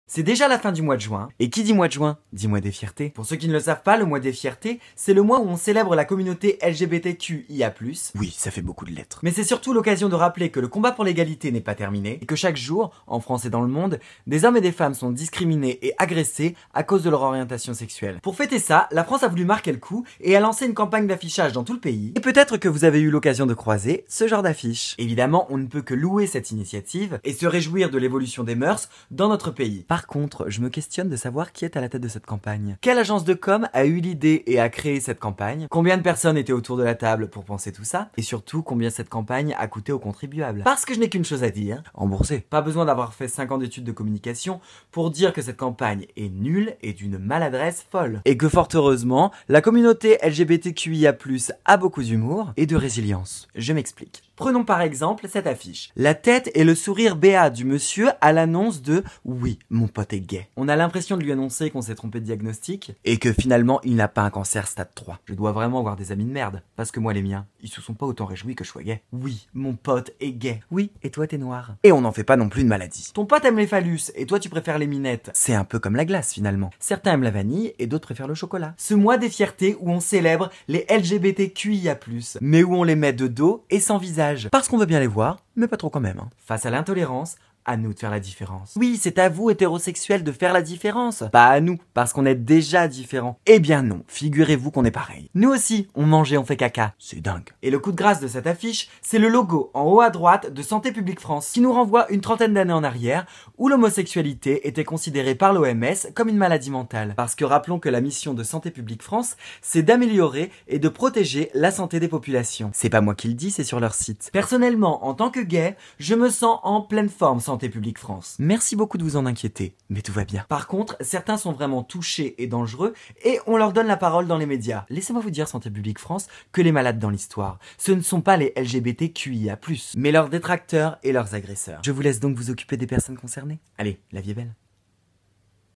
C'est déjà la fin du mois de juin, et qui dit mois de juin, dit mois des fiertés. Pour ceux qui ne le savent pas, le mois des fiertés, c'est le mois où on célèbre la communauté LGBTQIA+. Oui, ça fait beaucoup de lettres. Mais c'est surtout l'occasion de rappeler que le combat pour l'égalité n'est pas terminé, et que chaque jour, en France et dans le monde, des hommes et des femmes sont discriminés et agressés à cause de leur orientation sexuelle. Pour fêter ça, la France a voulu marquer le coup, et a lancé une campagne d'affichage dans tout le pays, et peut-être que vous avez eu l'occasion de croiser ce genre d'affiche. Évidemment, on ne peut que louer cette initiative, et se réjouir de l'évolution des mœurs dans notre pays. Par contre, je me questionne de savoir qui est à la tête de cette campagne. Quelle agence de com a eu l'idée et a créé cette campagne? Combien de personnes étaient autour de la table pour penser tout ça? Et surtout, combien cette campagne a coûté aux contribuables? Parce que je n'ai qu'une chose à dire, rembourser. Pas besoin d'avoir fait 5 ans d'études de communication pour dire que cette campagne est nulle et d'une maladresse folle. Et que fort heureusement, la communauté LGBTQIA+, a beaucoup d'humour et de résilience. Je m'explique. Prenons par exemple cette affiche. La tête et le sourire béat du monsieur à l'annonce de « Oui, mon pote est gay ». On a l'impression de lui annoncer qu'on s'est trompé de diagnostic et que finalement il n'a pas un cancer stade 3. Je dois vraiment avoir des amis de merde, parce que moi les miens, ils se sont pas autant réjouis que je sois gay. Oui, mon pote est gay. Oui, et toi t'es noir. Et on n'en fait pas non plus une maladie. Ton pote aime les phallus et toi tu préfères les minettes. C'est un peu comme la glace finalement. Certains aiment la vanille et d'autres préfèrent le chocolat. Ce mois des fiertés où on célèbre les LGBTQIA+, mais où on les met de dos et sans visage. Parce qu'on veut bien les voir, mais pas trop quand même. Face à l'intolérance, à nous de faire la différence. Oui, c'est à vous, hétérosexuels, de faire la différence. Pas à nous, parce qu'on est déjà différents. Eh bien non, figurez-vous qu'on est pareil. Nous aussi, on mange et on fait caca. C'est dingue. Et le coup de grâce de cette affiche, c'est le logo en haut à droite de Santé publique France, qui nous renvoie une trentaine d'années en arrière, où l'homosexualité était considérée par l'OMS comme une maladie mentale. Parce que rappelons que la mission de Santé publique France, c'est d'améliorer et de protéger la santé des populations. C'est pas moi qui le dis, c'est sur leur site. Personnellement, en tant que gay, je me sens en pleine forme Santé publique France. Merci beaucoup de vous en inquiéter, mais tout va bien. Par contre, certains sont vraiment touchés et dangereux et on leur donne la parole dans les médias. Laissez-moi vous dire, Santé publique France, que les malades dans l'histoire, ce ne sont pas les LGBTQIA+, mais leurs détracteurs et leurs agresseurs. Je vous laisse donc vous occuper des personnes concernées. Allez, la vie est belle.